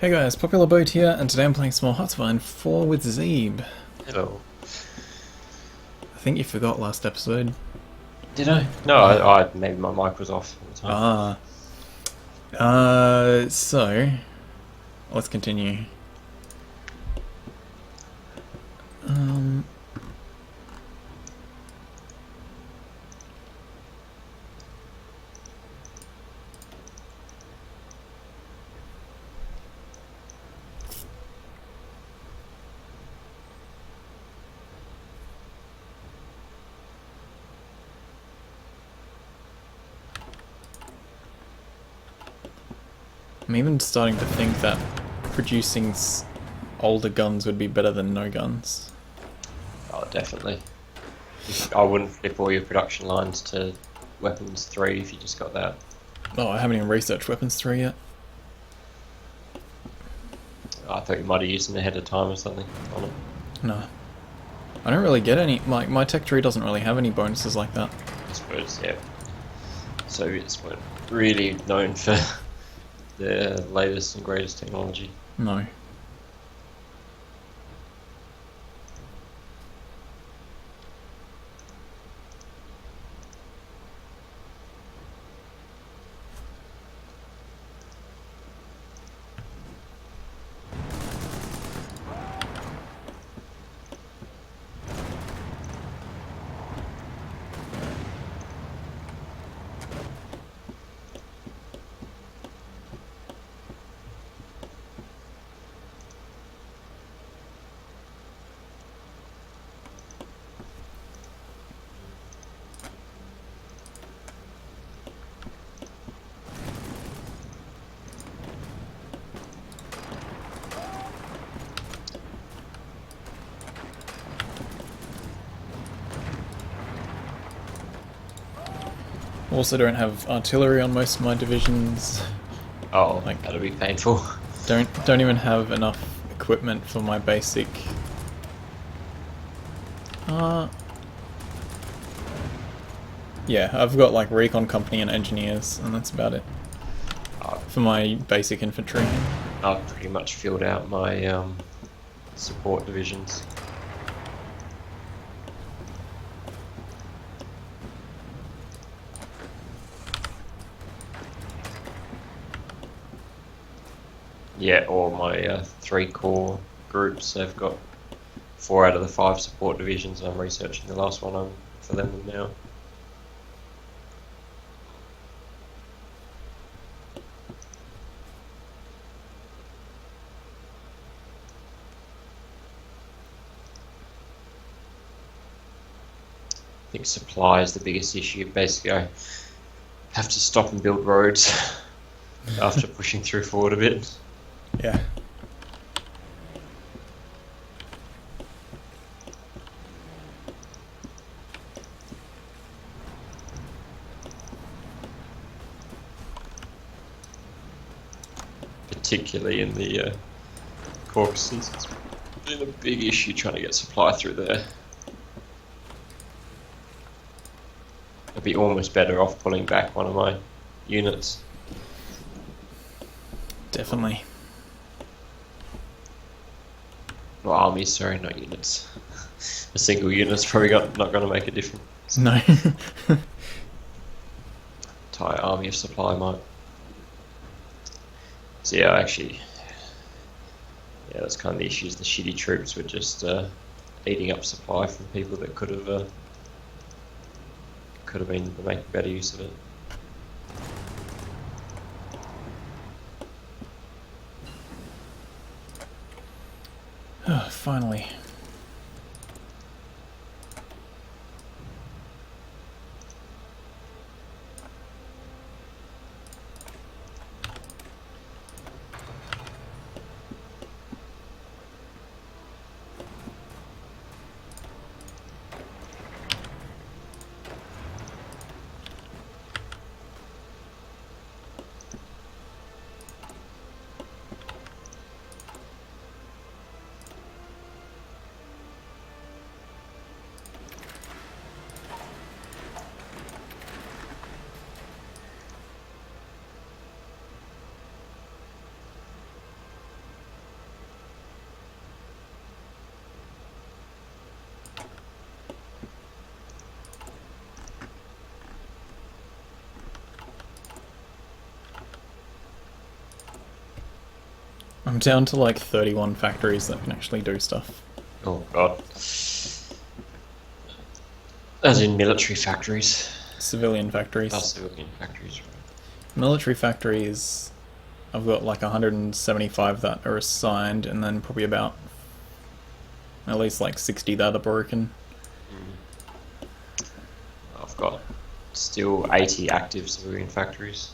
Hey guys, Popular Boat here, and today I'm playing Small Hotsvine 4 with Zeeb. Hello. I think you forgot last episode. Did I? No, Yeah. maybe my mic was off at the time. Ah. So, let's continue. Um... I'm even starting to think that producing older guns would be better than no guns. Oh, definitely. I wouldn't flip all your production lines to weapons 3 if you just got that. Oh, I haven't even researched Weapons 3 yet. I thought you might have used them ahead of time or something on it. No. I don't really get any, my tech tree doesn't really have any bonuses like that. I suppose, yeah. Soviets weren't really known for their latest and greatest technology. No. Also don't have artillery on most of my divisions. Oh, that'll be painful. Don't even have enough equipment for my basic. Yeah, I've got like recon company and engineers, and that's about it for my basic infantry. I've pretty much filled out my support divisions. Yeah, all my 3 core groups, they've got 4 out of the 5 support divisions. I'm researching the last one for them now. I think supply is the biggest issue. Basically, I have to stop and build roads after pushing through forward a bit. Yeah. Particularly in the Caucasus, it's been a big issue trying to get supply through there. I'd be almost better off pulling back one of my units. Definitely. Well, armies, sorry, not units. A single unit's probably not going to make a difference. No. Entire army of supply might. So yeah, actually, yeah, that's kind of the issues. The shitty troops were just eating up supply from people that could have been making better use of it. Oh, finally. I'm down to like 31 factories that can actually do stuff. Oh god. As in military factories. Civilian factories. Oh, civilian factories, right. Military factories, I've got like 175 that are assigned, and then probably about at least like 60 that are broken. I've got still 80 active civilian factories.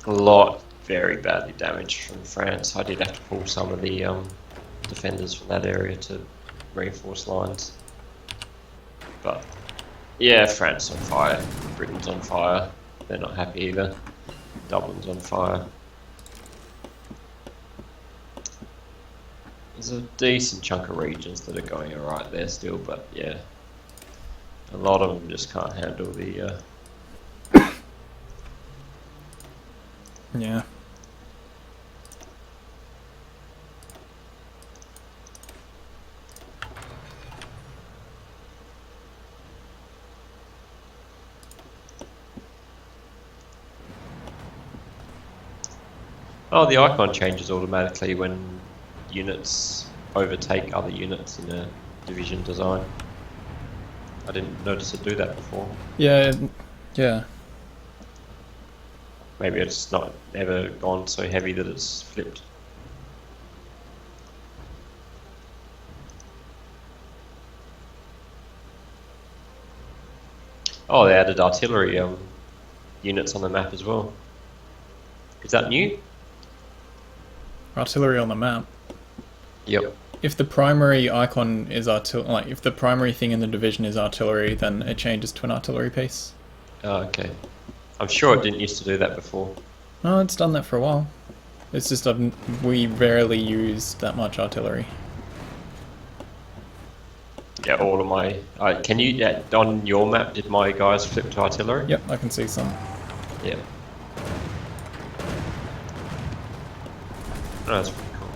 A lot very badly damaged from France. I did have to pull some of the defenders from that area to reinforce lines. But yeah, France on fire, Britain's on fire. They're not happy either. Dublin's on fire. There's a decent chunk of regions that are going alright there still, but yeah, a lot of them just can't handle the Yeah. Oh, the icon changes automatically when units overtake other units in a division design. I didn't notice it do that before. Yeah, yeah. Maybe it's not ever gone so heavy that it's flipped. Oh, they added artillery units on the map as well. Is that new? Artillery on the map. Yep. If the primary icon is like if the primary thing in the division is artillery, then it changes to an artillery piece. Oh, okay. I'm sure it didn't used to do that before. No, it's done that for a while. It's just we rarely use that much artillery. Yeah, all of my... can you... Yeah, on your map, did my guys flip to artillery? Yep, I can see some. Yeah. Oh, that's pretty cool.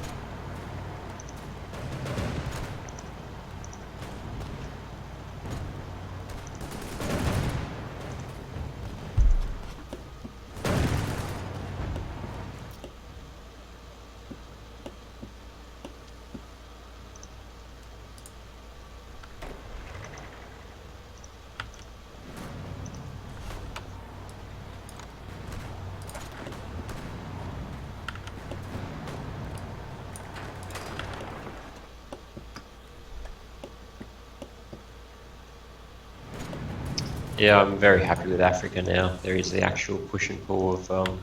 Yeah, I'm very happy with Africa now. There is the actual push and pull of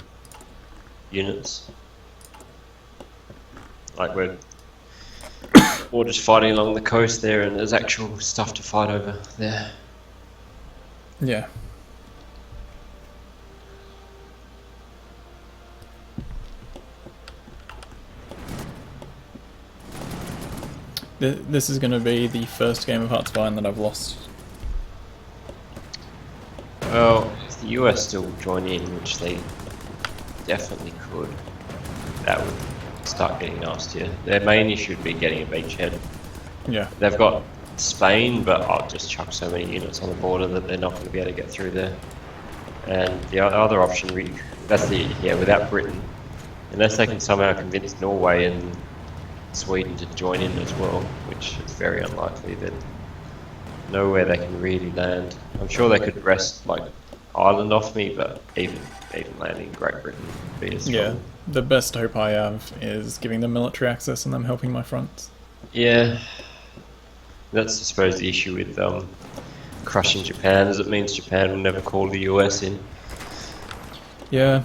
units. Like we're just fighting along the coast there, and there's actual stuff to fight over there. Yeah. This is going to be the first game of Hearts-of-Iron that I've lost. Well, if the US still join in, which they definitely could, that would start getting nastier. Their main issue would be getting a beachhead. Yeah. They've got Spain, but I'll just chuck so many units on the border that they're not going to be able to get through there. And the other option, without Britain, unless they can somehow convince Norway and Sweden to join in as well, which is very unlikely, that nowhere they can really land. I'm sure they could wrest like Ireland off me, but even landing Great Britain would be a struggle. Yeah, the best hope I have is giving them military access and them helping my fronts. Yeah, that's I suppose the issue with crushing Japan, is it means Japan will never call the US in. Yeah.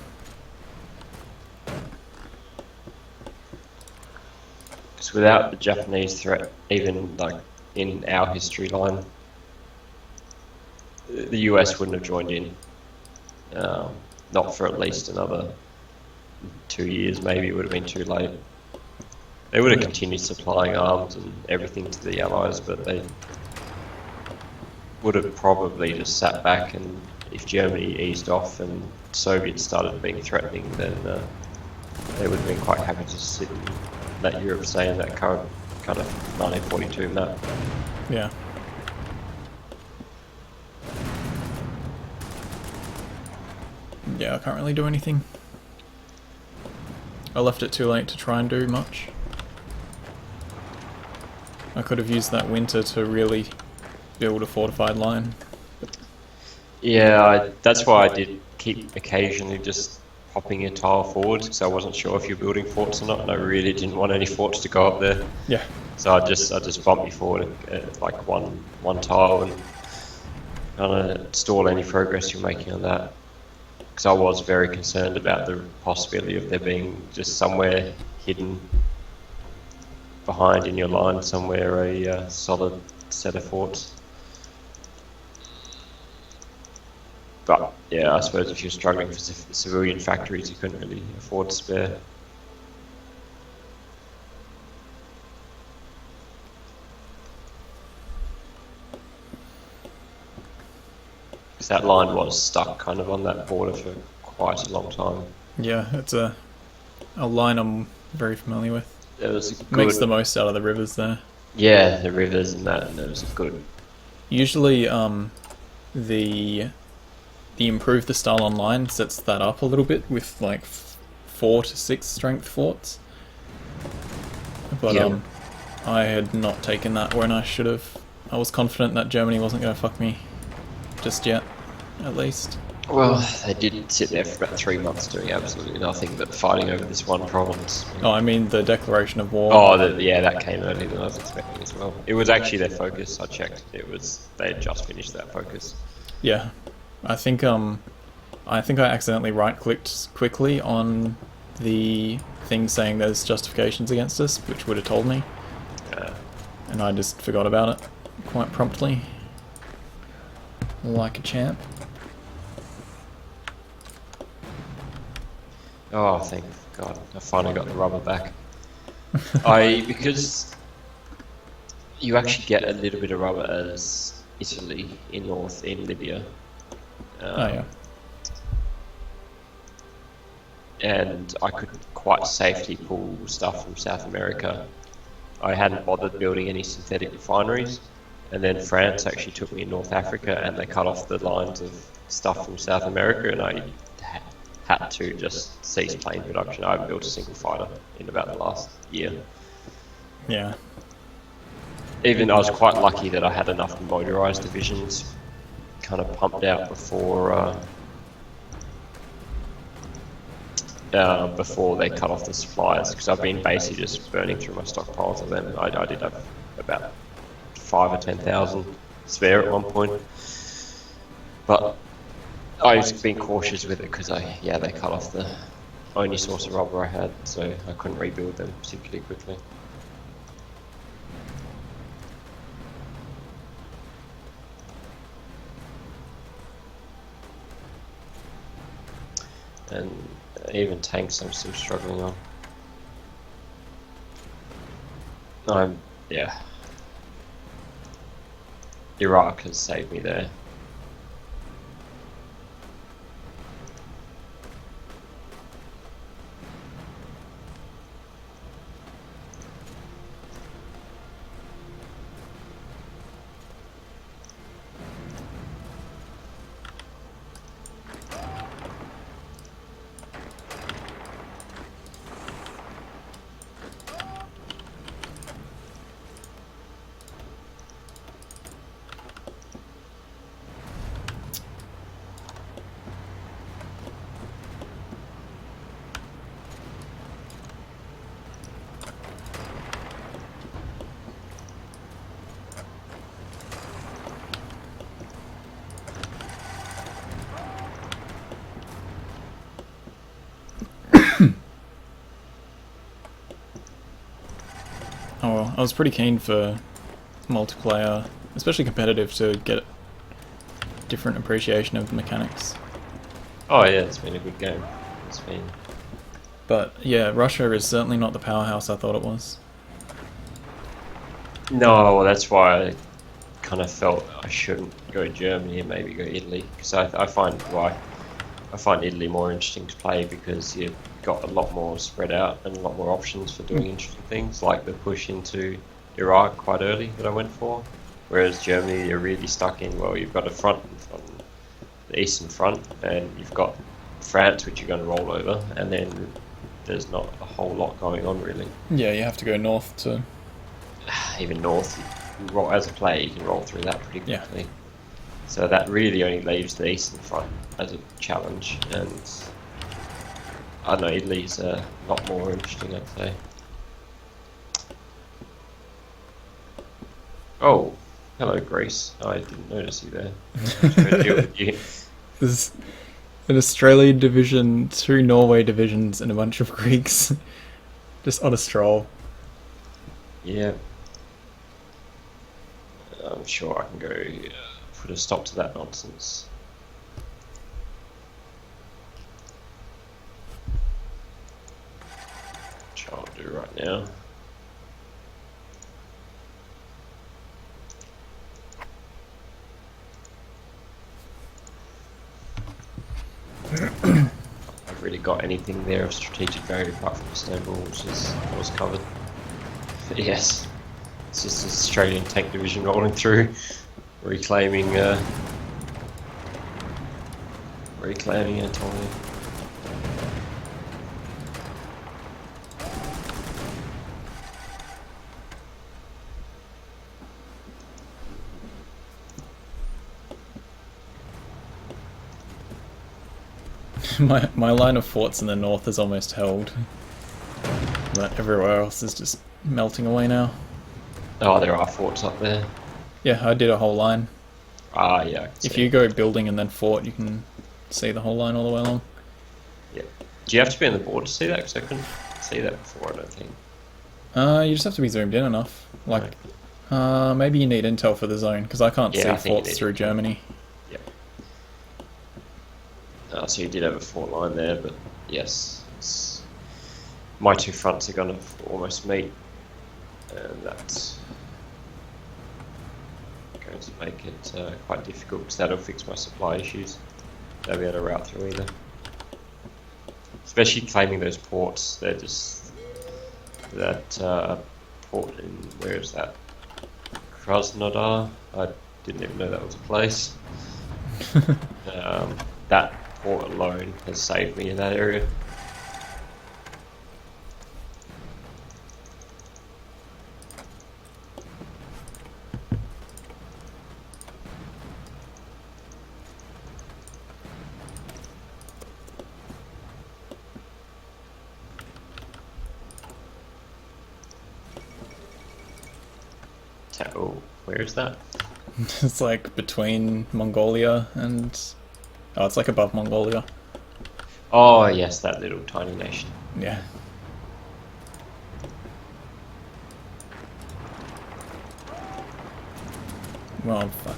Because without the Japanese threat, even like in our history line, the US wouldn't have joined in. Not for at least another 2 years, maybe. It would have been too late. They would have continued supplying arms and everything to the Allies, but they would have probably just sat back, and if Germany eased off and Soviets started being threatening, then they would have been quite happy to sit and let Europe stay in that current kind of 1942 map. Yeah. Yeah, I can't really do anything. I left it too late to try and do much. I could have used that winter to really build a fortified line. Yeah, that's why I did keep occasionally just popping a tile forward, because I wasn't sure if you're building forts or not, and I really didn't want any forts to go up there. Yeah. So I just bumped you forward like one tile and kind of stall any progress you're making on that. Because I was very concerned about the possibility of there being just somewhere hidden behind in your line, somewhere a solid set of forts. But yeah, I suppose if you're struggling for civilian factories, you couldn't really afford to spare. Because that line was stuck kind of on that border for quite a long time. Yeah, it's a line I'm very familiar with. There was a good, makes the most out of the rivers there. Yeah, the rivers and that, and there was a good. Usually, the improve the style online sets that up a little bit with like 4 to 6 strength forts. But Yeah. I had not taken that when I should have. I was confident that Germany wasn't going to fuck me just yet, at least. Well, they did sit there for about 3 months doing absolutely nothing but fighting over this one province. Oh, I mean the declaration of war. Oh, yeah, that came earlier than I was expecting as well. It was actually their focus. I checked. They had just finished that focus. Yeah, I think I accidentally right-clicked quickly on the thing saying there's justifications against us, which would have told me, and I just forgot about it quite promptly, like a champ. Oh, thank God! I finally got the rubber back. Because you actually get a little bit of rubber as Italy in Libya. Oh yeah. And I could quite safely pull stuff from South America. I hadn't bothered building any synthetic refineries, and then France actually took me in North Africa and they cut off the lines of stuff from South America, and I had to just cease plane production. I haven't built a single fighter in about the last year. Yeah. Even I was quite lucky that I had enough motorized divisions kind of pumped out before they cut off the supplies, because I've been basically just burning through my stockpiles of them. I did have about 5 or 10,000 spare at one point, but I was being cautious with it because they cut off the only source of rubber I had, so I couldn't rebuild them particularly quickly. And even tanks I'm still struggling on. Iraq has saved me there. Oh well, I was pretty keen for multiplayer, especially competitive, to get different appreciation of the mechanics. Oh yeah, it's been a good game. It's been. But yeah, Russia is certainly not the powerhouse I thought it was. No, well, that's why I kind of felt I shouldn't go Germany and maybe go Italy, because I find Italy more interesting to play because you've got a lot more spread out and a lot more options for doing interesting things, like the push into Iraq quite early that I went for. Whereas Germany, you're really stuck in, well, you've got a front on the eastern front, and you've got France, which you're going to roll over, and then there's not a whole lot going on really. Yeah, you have to go north to... Even north, as a player, you can roll through that pretty Yeah. quickly. So that really only leaves the eastern front as a challenge, and I don't know, Italy's a lot more interesting, I'd say. Oh, hello, Greece. I didn't notice you there. I'm trying to deal with you. There's an Australian division, 2 Norway divisions, and a bunch of Greeks. Just on a stroll. Yeah. I'm sure I can go put a stop to that nonsense. Which I'll do right now. I've really got anything there of strategic value apart from Istanbul, which was covered. But yes, it's just this Australian tank division rolling through, reclaiming Anatolia. My line of forts in the north is almost held. But everywhere else is just melting away now. Oh, there are forts up there. Yeah, I did a whole line. Ah, yeah. If you go building and then fort, you can see the whole line all the way along. Yeah. Do you have to be on the board to see that? Because I couldn't see that before, I don't think. You just have to be zoomed in enough. Like, maybe you need intel for the zone, because I can't see forts through Germany. Yep. So you did have a fort line there, but yes. My 2 fronts are going to almost meet, and that's going to make it quite difficult, because that'll fix my supply issues. They'll be able to route through either. Especially claiming those ports, they're just... That port in... where is that? Krasnodar? I didn't even know that was a place. That port alone has saved me in that area. Oh, where is that? It's like between Mongolia and... Oh, it's like above Mongolia. Oh, yes, that little tiny nation. Yeah. Well, fuck.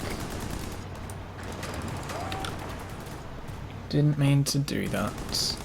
Didn't mean to do that.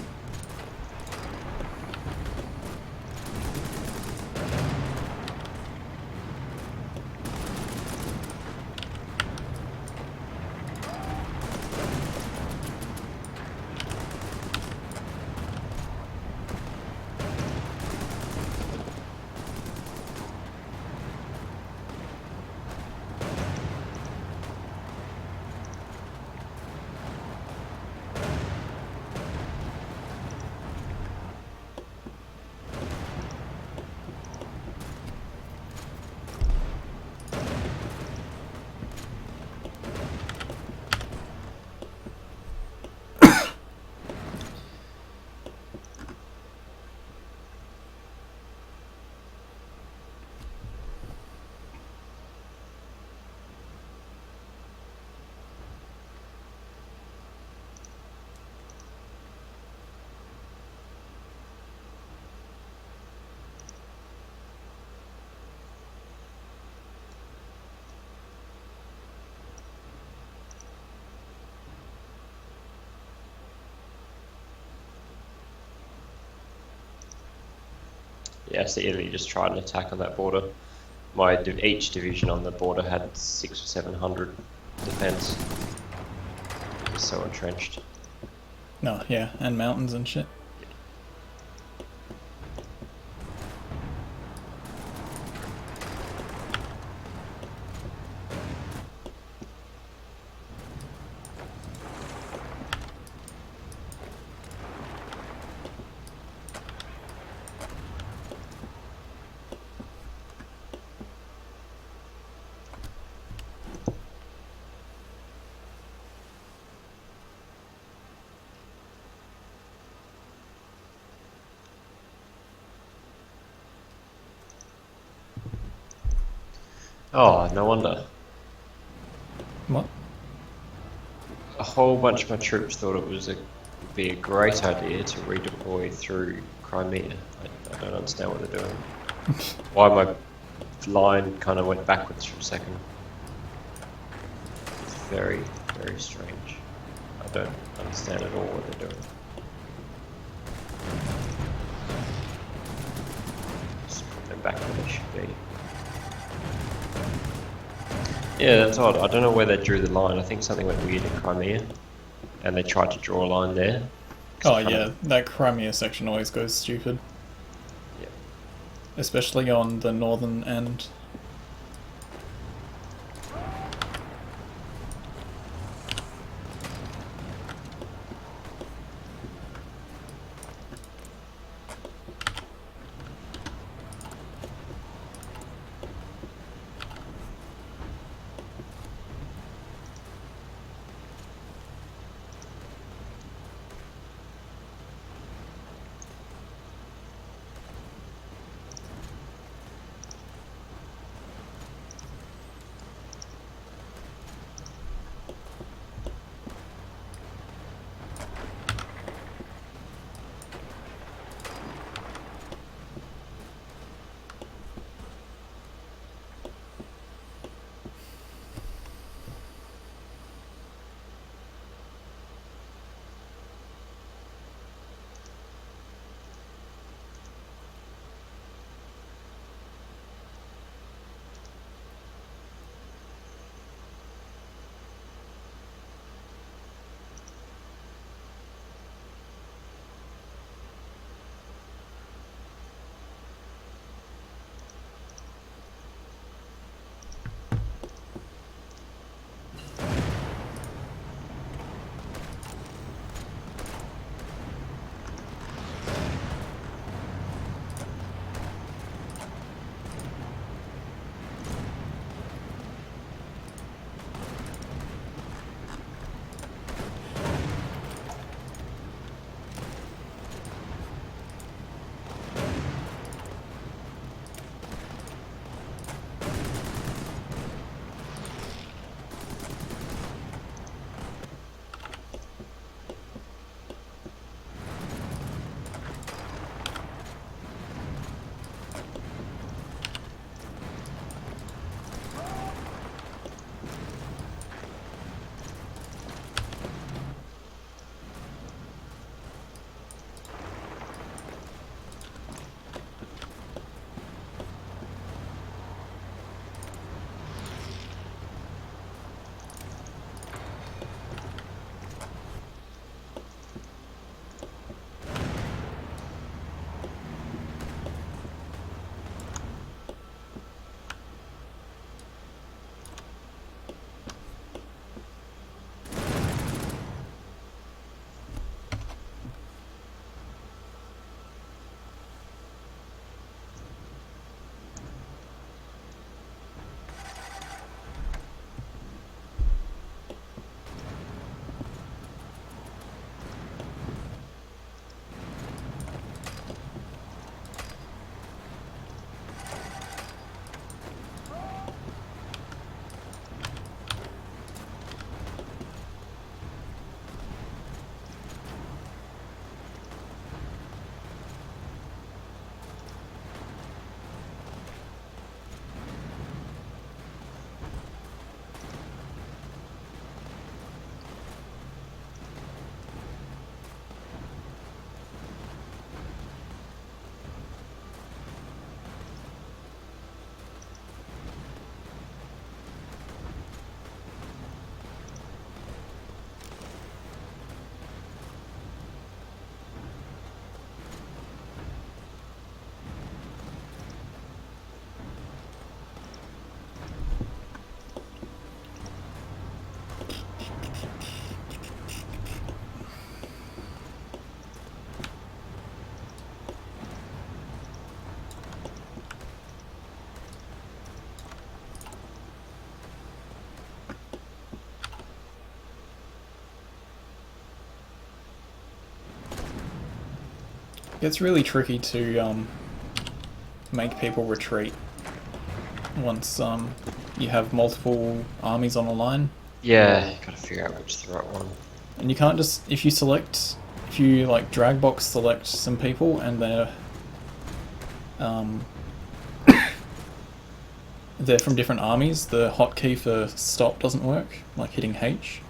Yeah, so Italy just tried an attack on that border. Each division on the border had 600 or 700 defense. It's so entrenched. No, yeah, and mountains and shit. Oh, no wonder. What? A whole bunch of my troops thought it would be a great idea to redeploy through Crimea. I don't understand what they're doing. Why my line kind of went backwards for a second. It's very, very strange. I don't understand at all what they're doing. Just put them back where they should be. Yeah, that's odd. I don't know where they drew the line. I think something went weird in Crimea, and they tried to draw a line there. Oh yeah, that Crimea section always goes stupid. Yeah. Especially on the northern end. It's really tricky to make people retreat once you have multiple armies on a line. Yeah, gotta figure out which is the right one. And you can't just, if you like drag box select some people and they're from different armies, the hotkey for stop doesn't work, like hitting H.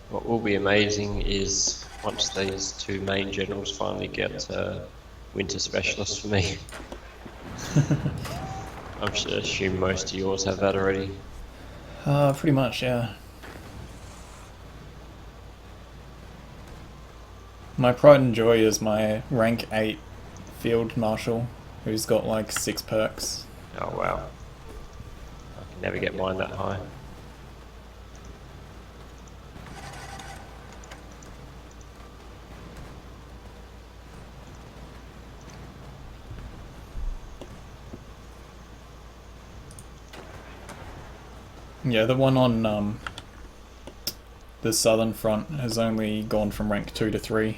What will be amazing is once these two main generals finally get winter specialists for me. I assume most of yours have that already. Pretty much, yeah. My pride and joy is my rank 8 field marshal, who's got like 6 perks. Oh wow. I can never get mine that high. Yeah, the one on the southern front has only gone from rank 2 to 3.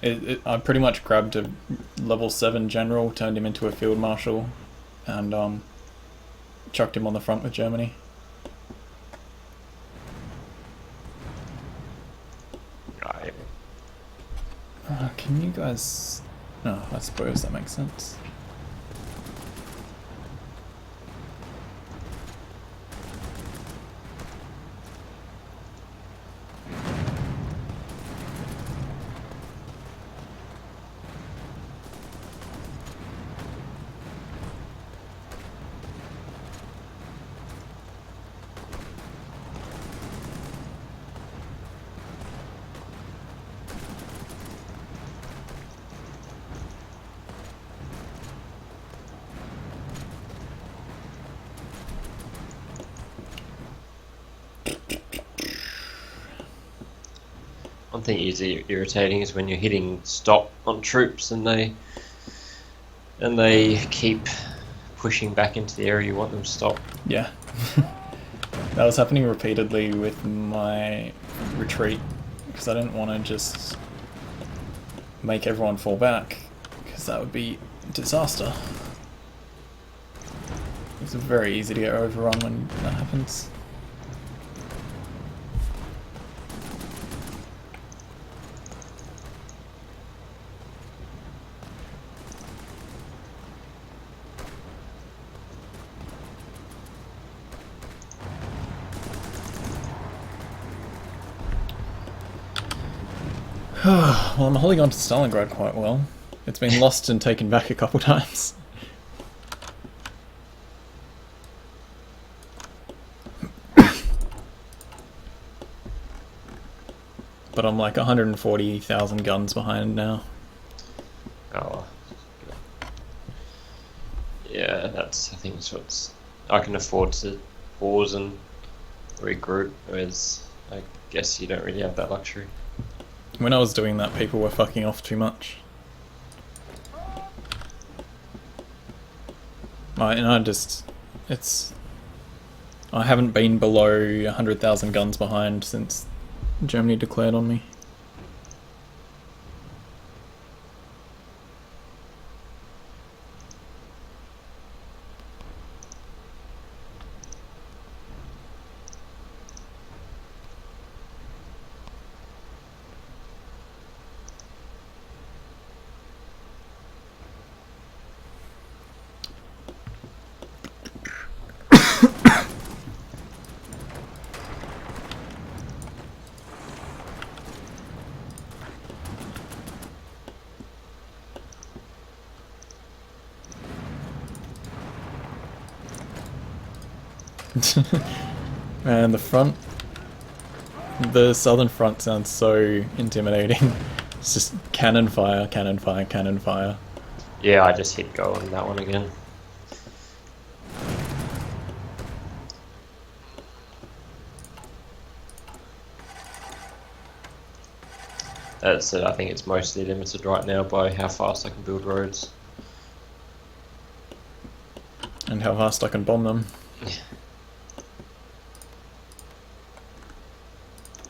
I pretty much grabbed a level 7 general, turned him into a field marshal, and chucked him on the front with Germany. Right. Can you guys... No, I suppose that makes sense. One thing is irritating is when you're hitting stop on troops and they keep pushing back into the area you want them to stop. Yeah. That was happening repeatedly with my retreat, because I didn't want to just make everyone fall back, because that would be disaster. It's very easy to get overrun when that happens. Well, I'm holding on to Stalingrad quite well. It's been lost and taken back a couple times. But I'm like 140,000 guns behind now. Oh. Yeah, I think that's what I can afford to pause and regroup, whereas I guess you don't really have that luxury. When I was doing that, people were fucking off too much. I haven't been below 100,000 guns behind since Germany declared on me. And the front, the southern front sounds so intimidating. It's just cannon fire, cannon fire, cannon fire. Yeah, I just hit go on that one again. That's it. I think it's mostly limited right now by how fast I can build roads. And how fast I can bomb them.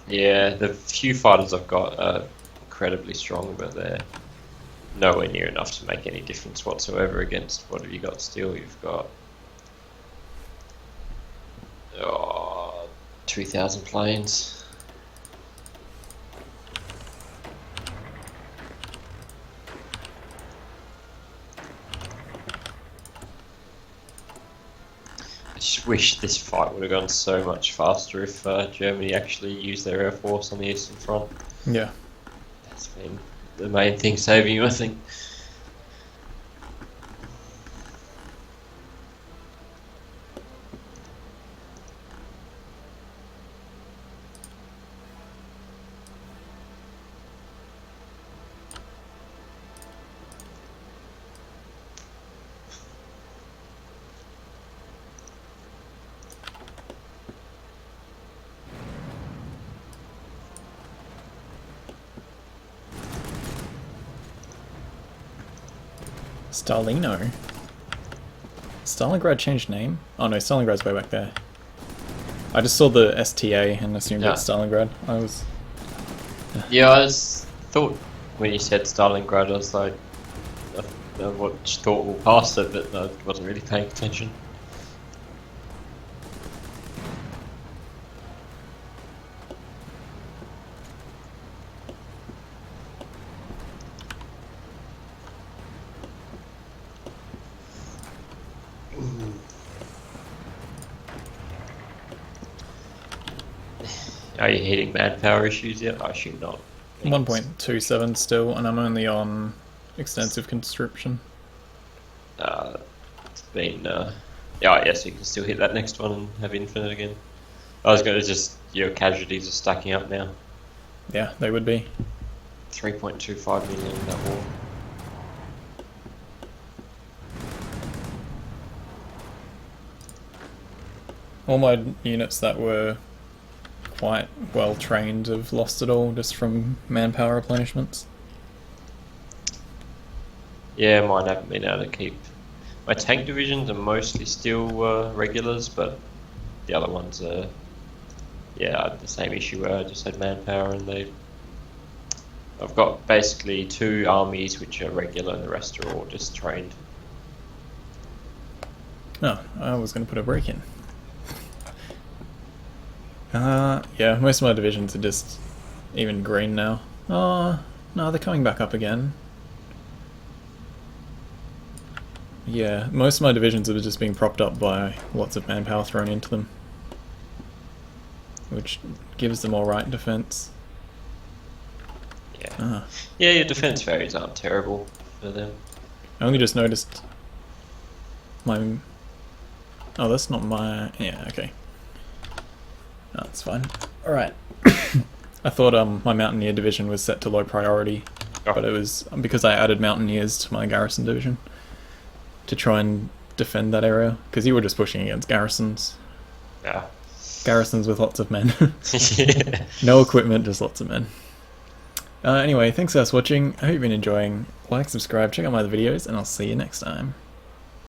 Yeah, the few fighters I've got are incredibly strong, but they're nowhere near enough to make any difference whatsoever against what have you got still? You've got 2,000 planes. I just wish this fight would have gone so much faster if Germany actually used their air force on the Eastern Front. Yeah. That's been the main thing saving you, I think. Stalino. Stalingrad changed name? Oh no, Stalingrad's way back there. I just saw the STA and assumed it's Stalingrad. Yeah, I thought when you said Stalingrad, I was like, what thought will pass it, but I wasn't really paying attention. Are you hitting manpower issues yet? I assume not. 1.27 still, and I'm only on extensive conscription. It's been, yeah, yes, you can still hit that next one and have infinite again. I was going to just, your casualties are stacking up now. Yeah, they would be. 3.25 million in that war. All my units that were quite well trained have lost it all just from manpower replenishments. Yeah, mine haven't been able to keep. My tank divisions are mostly still regulars, but the other ones are, yeah, I had the same issue where I just had manpower and I've got basically 2 armies which are regular and the rest are all just trained. Oh, I was going to put a break in. Yeah, most of my divisions are just even green now. Oh, no, they're coming back up again. Yeah, most of my divisions are just being propped up by lots of manpower thrown into them, which gives them alright defense. Yeah. Yeah, your defense varies aren't terrible for them. I only just noticed my... Oh, that's not my... Yeah, okay. No, that's fine. Alright. I thought my Mountaineer division was set to low priority, but it was because I added Mountaineers to my garrison division to try and defend that area, because you were just pushing against garrisons. Yeah. Garrisons with lots of men. Yeah. No equipment, just lots of men. Anyway, thanks guys for watching. I hope you've been enjoying. Like, subscribe, check out my other videos, and I'll see you next time.